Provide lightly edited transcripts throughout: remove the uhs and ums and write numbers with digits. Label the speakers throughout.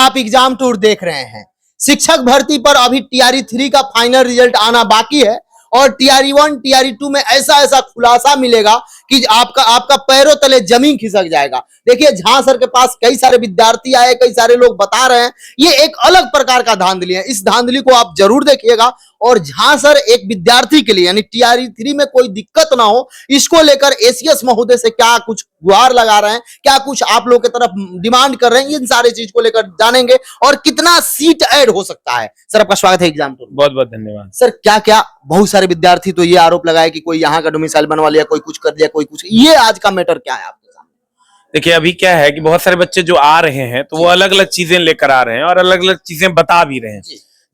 Speaker 1: आप exam tour देख रहे हैं। शिक्षक भर्ती पर अभी टीआरई 3 का फाइनल रिजल्ट आना बाकी है और टीआरई 1 टीआरई 2 में ऐसा ऐसा खुलासा मिलेगा कि आपका पैरों तले जमीन खिसक जाएगा। देखिए झांसर के पास कई सारे विद्यार्थी आए, कई सारे लोग बता रहे हैं, ये एक अलग प्रकार का धांधली है। इस धांधली को आप जरूर देखिएगा और झांसर एक विद्यार्थी के लिए यानी टीआरई 3 में कोई दिक्कत ना हो, इसको लेकर एसीएस महोदय से क्या कुछ गुहार लगा रहे हैं, क्या कुछ आप लोग की तरफ डिमांड कर रहे हैं, इन सारी चीज को लेकर जानेंगे और कितना सीट ऐड हो सकता है। सर आपका स्वागत है एग्जाम टूर।
Speaker 2: बहुत बहुत धन्यवाद।
Speaker 1: सर क्या क्या बहुत सारे विद्यार्थी तो ये आरोप लगाए कि कोई यहाँ का डोमिसाइल बनवा लिया, कोई कुछ कर दिया, कोई कुछ, ये आज का मैटर क्या है आपके सामने?
Speaker 2: देखिए अभी क्या है कि बहुत सारे बच्चे जो आ रहे हैं तो वो अलग अलग चीजें लेकर आ रहे हैं और अलग अलग चीजें बता भी रहे हैं।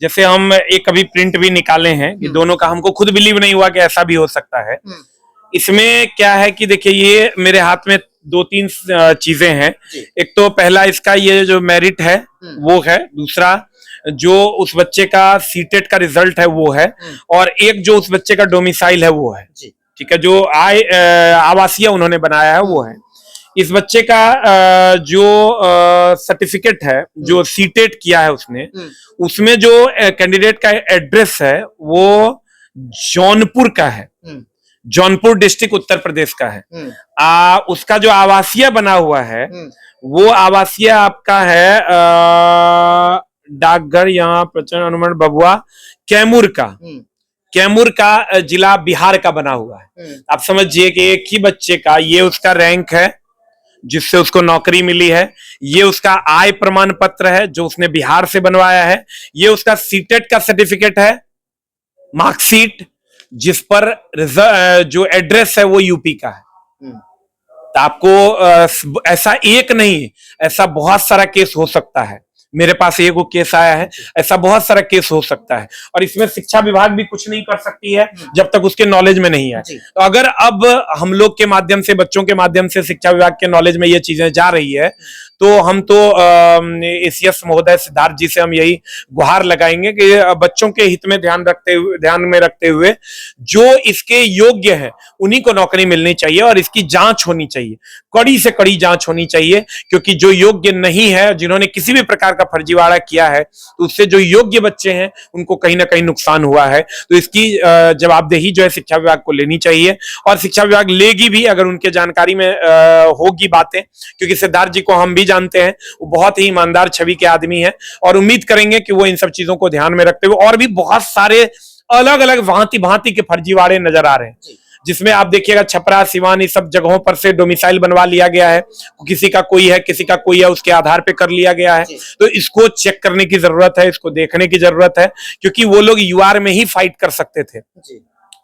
Speaker 2: जैसे हम एक अभी प्रिंट भी निकाले हैं कि दोनों का हमको खुद बिलीव नहीं हुआ कि ऐसा भी हो सकता है। इसमें क्या है कि देखिए ये मेरे हाथ में 2-3 चीजें हैं। एक तो पहला इसका ये जो मेरिट है वो है, दूसरा जो उस बच्चे का सीटेट का रिजल्ट है वो है, और एक जो उस बच्चे का डोमिसाइल है वो है। ठीक है, जो आवासीय उन्होंने बनाया है वो है। इस बच्चे का जो सर्टिफिकेट है, जो सीटेट किया है उसने, उसमें जो कैंडिडेट का एड्रेस है वो जौनपुर का है, जौनपुर डिस्ट्रिक्ट उत्तर प्रदेश का है। उसका जो आवासीय बना हुआ है वो आवासीय आपका है डाकघर यहाँ प्रचंड अनुमान बबुआ कैमूर का जिला बिहार का बना हुआ है। आप समझिए कि एक ही बच्चे का ये उसका रैंक है जिससे उसको नौकरी मिली है, ये उसका आय प्रमाण पत्र है जो उसने बिहार से बनवाया है, ये उसका सीटेट का सर्टिफिकेट है, मार्कशीट जिस पर जो एड्रेस है वो यूपी का है। तो आपको ऐसा एक नहीं, ऐसा बहुत सारा केस हो सकता है। मेरे पास एक वो केस आया है, ऐसा बहुत सारा केस हो सकता है और इसमें शिक्षा विभाग भी कुछ नहीं कर सकती है जब तक उसके नॉलेज में नहीं है। तो अगर अब हम लोग के माध्यम से, बच्चों के माध्यम से शिक्षा विभाग के नॉलेज में ये चीजें जा रही है तो हम तो एसीएस महोदय सिद्धार्थ जी से हम यही गुहार लगाएंगे कि बच्चों के हित में ध्यान में रखते हुए जो इसके योग्य है उन्हीं को नौकरी मिलनी चाहिए और इसकी जांच होनी चाहिए, कड़ी से कड़ी जांच होनी चाहिए, क्योंकि जो योग्य नहीं है, जिन्होंने किसी भी प्रकार का फर्जीवाड़ा किया है, तो उससे जो योग्य बच्चे हैं उनको कहीं ना कहीं नुकसान हुआ है। तो इसकी जवाबदेही जो है शिक्षा विभाग को लेनी चाहिए और शिक्षा विभाग लेगी भी अगर उनके जानकारी में होगी बातें, क्योंकि सिद्धार्थ जी को हम भी जानते हैं, वो बहुत ही ईमानदार छवि के आदमी है और उम्मीद करेंगे कि वो इन सब चीजों को ध्यान में रखते हुए, और भी बहुत सारे अलग अलग भांति भांति के फर्जीवाड़े नजर आ रहे हैं जिसमें आप देखिएगा छपरा, सिवान, इस सब जगहों पर से डोमिसाइल बनवा लिया गया है, किसी का कोई है, किसी का कोई है, उसके आधार पे कर लिया गया है। तो इसको चेक करने की जरूरत है, इसको देखने की जरूरत है, क्योंकि वो लोग यूआर में ही फाइट कर सकते थे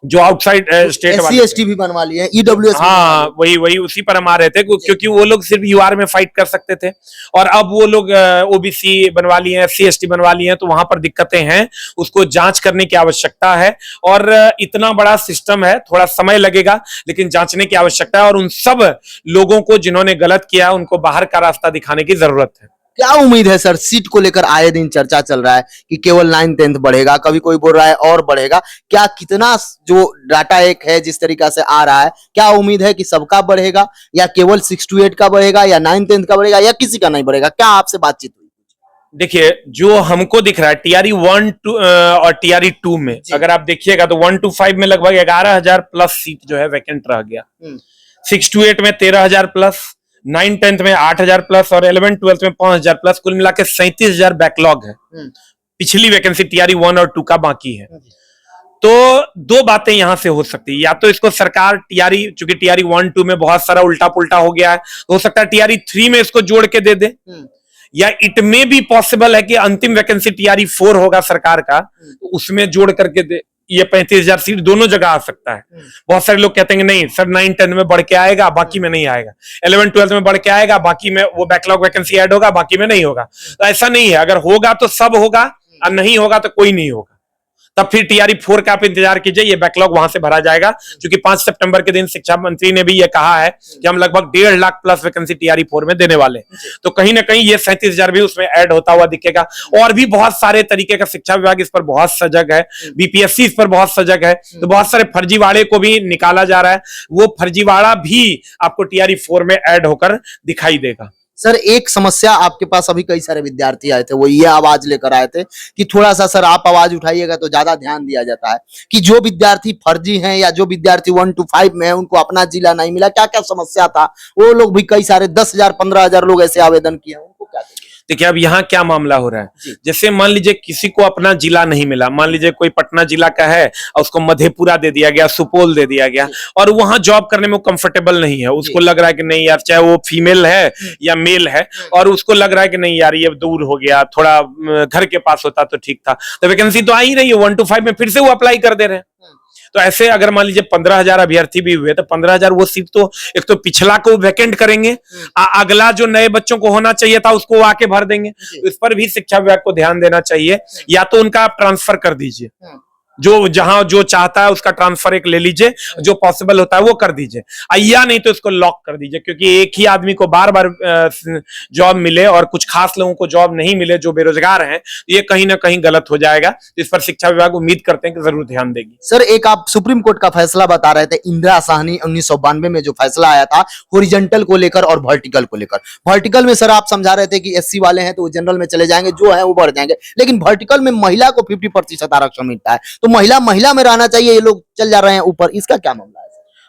Speaker 2: जो आउटसाइड स्टेट वाले
Speaker 1: SC/ST भी बनवा लिए, EWS।
Speaker 2: हाँ वही उसी पर हम आ रहे थे, क्योंकि वो लोग सिर्फ यूआर में फाइट कर सकते थे और अब वो लोग ओबीसी बनवा लिए हैं, SC/ST बनवा लिए हैं, तो वहां पर दिक्कतें हैं, उसको जांच करने की आवश्यकता है। और इतना बड़ा सिस्टम है, थोड़ा समय लगेगा लेकिन जांचने की आवश्यकता है और उन सब लोगों को जिन्होंने गलत किया उनको बाहर का रास्ता दिखाने की जरूरत है।
Speaker 1: क्या उम्मीद है सर? सीट को लेकर आए दिन चर्चा चल रहा है कि केवल 9th-10th बढ़ेगा, कभी कोई बोल रहा है और बढ़ेगा। क्या कितना जो डाटा एक है जिस तरीका से आ रहा है, क्या उम्मीद है कि सबका बढ़ेगा या केवल 6 to 8 का बढ़ेगा या 9th-10th का बढ़ेगा या किसी का नहीं बढ़ेगा? क्या आपसे बातचीत हुई?
Speaker 2: देखिए जो हमको दिख रहा है टीआरई 1 और टीआरई 2 में अगर आप देखिएगा तो 1 to 5 में लगभग 11,000 प्लस सीट जो है वैकेंट रह गया, 6 to 8 में 13,000 प्लस, 9th-10th में 8,000 प्लस और 11th-12th में 5,000 प्लस, कुल मिला के 37,000 बैकलॉग है। पिछली वैकेंसी टीआरई 1 और 2 का बाकी है। तो दो बातें यहां से हो सकती है, या तो इसको सरकार चूंकि टीआरई 1-2 में बहुत सारा उल्टा पुल्टा हो गया है, तो हो सकता है टीआरई 3 में इसको जोड़ के दे दे, या इट में भी पॉसिबल है कि अंतिम वैकेंसी टीआरई 4 होगा सरकार का, तो उसमें जोड़ करके दे। ये 35,000 सीट दोनों जगह आ सकता है। बहुत सारे लोग कहते हैं नहीं सर 9-10 में बढ़ के आएगा, बाकी में नहीं आएगा, 11-12 में बढ़ के आएगा, बाकी में वो बैकलॉग वैकेंसी ऐड होगा, बाकी में नहीं होगा। तो ऐसा नहीं है, अगर होगा तो सब होगा और नहीं होगा तो कोई नहीं होगा। तब फिर टीआरई 4 का आप इंतजार कीजिए, ये बैकलॉग वहां से भरा जाएगा, क्योंकि 5 सितंबर के दिन शिक्षा मंत्री ने भी ये कहा है कि हम लगभग 1.5 लाख प्लस वैकेंसी टीआरई 4 में देने वाले। तो कहीं ना कहीं ये 37,000 भी उसमें ऐड होता हुआ दिखेगा। और भी बहुत सारे तरीके का शिक्षा विभाग इस पर बहुत सजग है, बीपीएससी इस पर बहुत सजग है, तो बहुत सारे फर्जीवाड़े को भी निकाला जा रहा है, वो फर्जीवाड़ा भी आपको टीआरई 4 में ऐड होकर दिखाई देगा।
Speaker 1: सर एक समस्या आपके पास अभी कई सारे विद्यार्थी आए थे, वो ये आवाज लेकर आए थे कि थोड़ा सा सर आप आवाज उठाइएगा तो ज्यादा ध्यान दिया जाता है कि जो विद्यार्थी फर्जी हैं या जो विद्यार्थी 1 to 5 में है उनको अपना जिला नहीं मिला, क्या क्या समस्या था? वो लोग भी कई सारे 10,000 15,000 लोग ऐसे आवेदन किए, उनको क्या देंगे?
Speaker 2: देखिए अब यहाँ क्या मामला हो रहा है,
Speaker 1: जी।
Speaker 2: जैसे मान लीजिए किसी को अपना जिला नहीं मिला, मान लीजिए कोई पटना जिला का है और उसको मधेपुरा दे दिया गया, सुपौल दे दिया गया और वहां जॉब करने में वो कंफर्टेबल नहीं है, उसको लग रहा है कि नहीं यार, चाहे वो फीमेल है या मेल है और उसको लग रहा है कि नहीं यार ये दूर हो गया, थोड़ा घर के पास होता तो ठीक था, तो वैकेंसी तो आ ही रही है 1 to 5 में, फिर से वो अप्लाई कर दे रहे हैं। तो ऐसे अगर मान लीजिए 15,000 अभ्यर्थी भी हुए तो 15,000 वो सीट तो एक तो पिछला को वैकेंट करेंगे, अगला जो नए बच्चों को होना चाहिए था उसको आके भर देंगे। तो इस पर भी शिक्षा विभाग को ध्यान देना चाहिए, या तो उनका आप ट्रांसफर कर दीजिए, जो जहां जो चाहता है उसका ट्रांसफर एक ले लीजिए, जो पॉसिबल होता है वो कर दीजिए, या नहीं तो इसको लॉक कर दीजिए, क्योंकि एक ही आदमी को बार बार जॉब मिले और कुछ खास लोगों को जॉब नहीं मिले जो बेरोजगार हैं, ये कहीं ना कहीं गलत हो जाएगा। इस पर शिक्षा विभाग उम्मीद करते हैं कि जरूर ध्यान देगी।
Speaker 1: सर एक आप सुप्रीम कोर्ट का फैसला बता रहे थे, इंदिरा साहनी 1992 में जो फैसला आया था हॉरिजॉन्टल को लेकर और वर्टिकल को लेकर। वर्टिकल में सर आप समझा रहे थे कि एससी वाले हैं तो वो जनरल में चले जाएंगे, जो है वो बढ़ जाएंगे, लेकिन वर्टिकल में महिला को 50% आरक्षण मिलता है, तो महिला महिला में रहना चाहिए, ये लोग चल जा रहे हैं ऊपर, इसका क्या मामला है?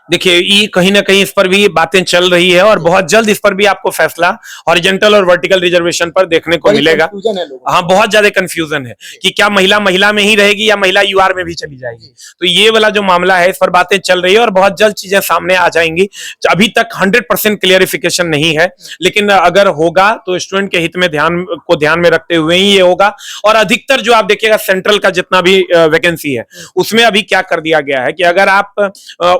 Speaker 2: देखिए ये कहीं ना कहीं इस पर भी बातें चल रही है और बहुत जल्द इस पर भी आपको फैसला हॉरिजॉन्टल और वर्टिकल रिजर्वेशन पर देखने को मिलेगा। हाँ बहुत ज्यादा कंफ्यूजन है कि क्या महिला महिला में ही रहेगी या महिला यूआर में भी चली जाएगी, तो ये वाला जो मामला है इस पर बातें चल रही है और बहुत जल्द चीजें सामने आ जाएंगी। अभी तक 100% क्लियरिफिकेशन नहीं है, लेकिन अगर होगा तो स्टूडेंट के हित में ध्यान में रखते हुए ही ये होगा। और अधिकतर जो आप देखिएगा सेंट्रल का जितना भी वैकेंसी है उसमें अभी क्या कर दिया गया है कि अगर आप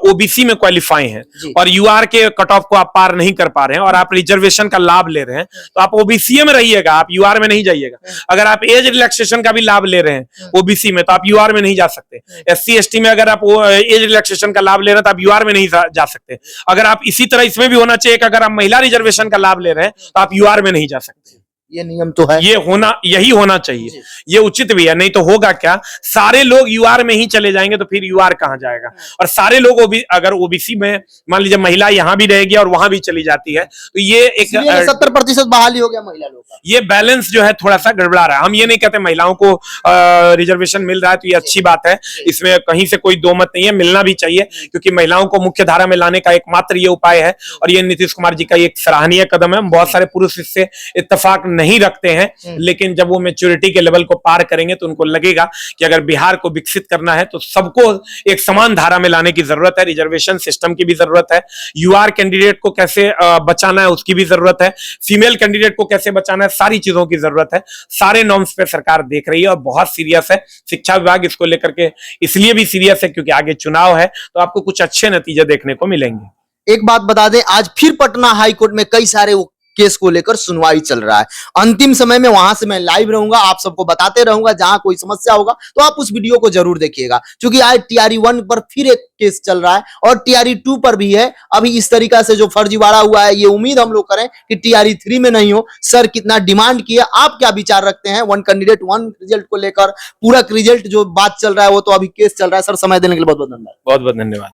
Speaker 2: ओबीसी में क्वालिफाई हैं और यूआर के कट ऑफ को आप पार नहीं कर पा रहे हैं और आप रिजर्वेशन का लाभ ले रहे हैं, तो आप ओबीसी में रहिएगा, आप यूआर में नहीं जाइएगा। अगर आप एज रिलैक्सेशन का भी लाभ ले रहे हैं ओबीसी में, तो आप यूआर में नहीं जा सकते। एससी एसटी में अगर आप एज रिलैक्सेशन का लाभ ले रहे हैं तो आप यूआर में नहीं जा सकते। अगर आप इसी तरह इसमें भी होना चाहिए कि अगर आप महिला रिजर्वेशन का लाभ ले रहे हैं तो आप यूआर में नहीं जा सकते।
Speaker 1: ये नियम तो है,
Speaker 2: यही होना चाहिए, ये उचित भी है। नहीं तो होगा क्या, सारे लोग यूआर में ही चले जाएंगे तो फिर यूआर कहां जाएगा। और सारे लोग अगर ओबीसी में मान लीजिए महिला यहां भी रहेगी और वहां भी चली जाती है, तो ये एक
Speaker 1: 70% बहाली हो गया महिला लोग का।
Speaker 2: ये बैलेंस जो है थोड़ा सा गड़बड़ा रहा है। हम ये नहीं कहते महिलाओं को रिजर्वेशन मिल रहा है तो ये अच्छी बात है, इसमें कहीं से कोई दो मत नहीं है, मिलना भी चाहिए, क्योंकि महिलाओं को मुख्य धारा में लाने का एकमात्र ये उपाय है और ये नीतीश कुमार जी का एक सराहनीय कदम है। बहुत सारे पुरुष इससे इत्तेफाक नहीं रखते हैं, लेकिन जब वो मैच्योरिटी के लेवल को पार करेंगे तो उनको लगेगा कि अगर बिहार को विकसित करना है तो सबको एक समान धारा में लाने की जरूरत है, रिजर्वेशन सिस्टम की भी जरूरत है, यूआर कैंडिडेट को कैसे बचाना है उसकी भी जरूरत है, फीमेल कैंडिडेट को कैसे बचाना है, सारी चीजों की जरूरत है। सारे नॉर्म्स पे सरकार देख रही है और बहुत सीरियस है। शिक्षा विभाग इसको लेकर के इसलिए भी सीरियस है क्योंकि आगे चुनाव है, तो आपको कुछ अच्छे नतीजे देखने को मिलेंगे।
Speaker 1: एक बात बता दें, आज फिर पटना हाई कोर्ट में कई सारे केस को लेकर सुनवाई चल रहा है। अंतिम समय में वहां से मैं लाइव रहूंगा, आप सबको बताते रहूंगा, जहां कोई समस्या होगा तो आप उस वीडियो को जरूर देखिएगा, क्योंकि आज टीआरई 1 पर फिर एक केस चल रहा है और टीआरई 2 पर भी है। अभी इस तरीका से जो फर्जीवाड़ा हुआ है, ये उम्मीद हम लोग करें कि टीआरई 3 में नहीं हो। सर कितना डिमांड किया, आप क्या विचार रखते हैं 1 कैंडिडेट 1 रिजल्ट को लेकर? पूरा रिजल्ट जो बात चल रहा है वो तो अभी केस चल रहा है। सर समय देने के लिए बहुत बहुत धन्यवाद।
Speaker 2: बहुत बहुत धन्यवाद।